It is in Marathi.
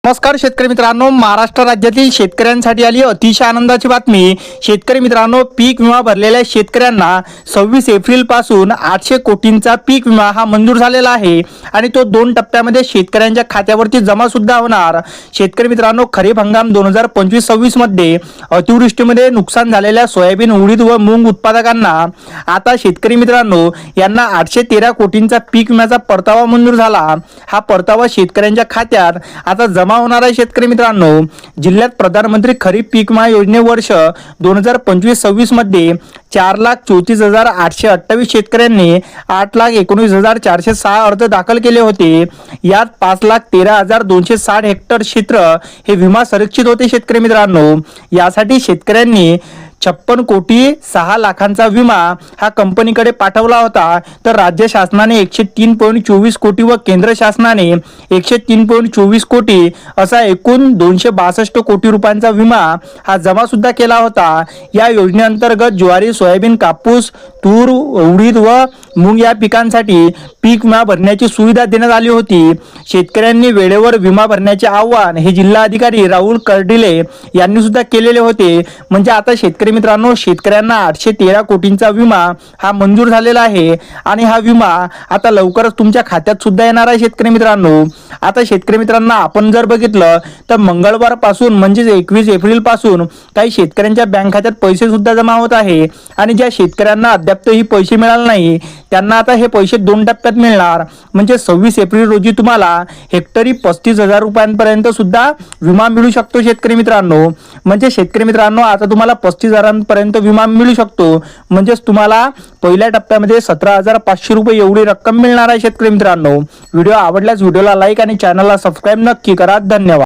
नमस्कार शेतकरी मित्रांनो, महाराष्ट्र राज्यातील शेतकऱ्यांसाठी आली अतिशय आनंदाची बातमी। शेतकरी मित्रांनो, पीक विमा भरलेल्या शेतकऱ्यांना 26 एप्रिल पासून 800 कोटींचा पीक विमा हा मंजूर झालेला आहे आणि तो 2 टप्प्यामध्ये शेतकऱ्यांच्या खात्यावरती जमा सुद्धा होणार। शेतकरी मित्रांनो, खरीप हंगाम 2025-26 मध्ये अतिवृष्टीमध्ये नुकसान झालेल्या सोयाबीन, उडीद व मूग उत्पादकांना आता शेतकरी मित्रांनो यांना 813 कोटींचा पीक विम्याचा परतावा मंजूर झाला। हा परतावा शेतकऱ्यांच्या खात्यात आता जमा होणार आहे। शेतकरी मित्रांनो, जिल्ह्यात प्रधानमंत्री खरीप पीक विमा योजने वर्ष 2025-26 मध्ये 4,34,828 शेतकऱ्यांनी 8,19,406 अर्ज दाखल केले होते। यात 5,13,260 हेक्टर क्षेत्र हे विमा संरक्षित होते। शेतकरी मित्रांनो, यासाठी शेतकऱ्यांनी 56 कोटी 6 लाखांचा विमा हा कंपनीकडे पाठवला होता, तर राज्य शासनाने 103.24 कोटी व केंद्र शासनाने 103.24 कोटी असा एकूण 262 कोटी रुपयांचा विमा हा जमा सुद्धा केला होता। या योजनेअंतर्गत ज्वारी, सोयाबीन, कापूस, तूर, उडीद व मूग या पिकांसाठी पीक विमा भरण्याची सुविधा देण्यात आली होती। शेतकऱ्यांनी वेळेवर विमा भरण्याचे आवाहन हे जिल्हाधिकारी राहुल कर्डिले यांनी सुद्धा केलेले होते। म्हणजे आता शेतकरी मित्रांनो, शेतकऱ्यांना 813 कोटींचा विमा हा मंजूर झालेला आहे आणि हा विमा आता लवकरच तुमच्या खात्यात सुद्धा येणार आहे। शेतकरी मित्रांनो, आता शेतकरी मित्रांना आपण जर बघितलं तर मंगळवार पासून म्हणजे 21 एप्रिल पासून काही शेतकऱ्यांच्या बँक खात्यात पैसे सुद्धा जमा होत आहे आणि ज्या शेतकऱ्यांना अद्याप ही पैसे मिळाले नाही त्यांना आता हे पैसे 2 टप्प्यात मिळणार। म्हणजे 26 एप्रिल रोजी तुम्हाला हेक्टरी 35,000 रुपयांपर्यंत सुद्धा विमा मिळू शकतो। शेतकरी मित्रांनो, म्हणजे शेतकरी मित्रांनो आता तुम्हाला 35,000 पर्यंत विमा मिळू शकतो। म्हणजेच तुम्हाला पहिल्या टप्प्यामध्ये 17,500 रुपये एवढी रक्कम मिळणार आहे। शेतकरी मित्रांनो, व्हिडिओ आवडल्यास व्हिडिओला लाईक आणि चॅनलला सबस्क्राईब नक्की करा। धन्यवाद।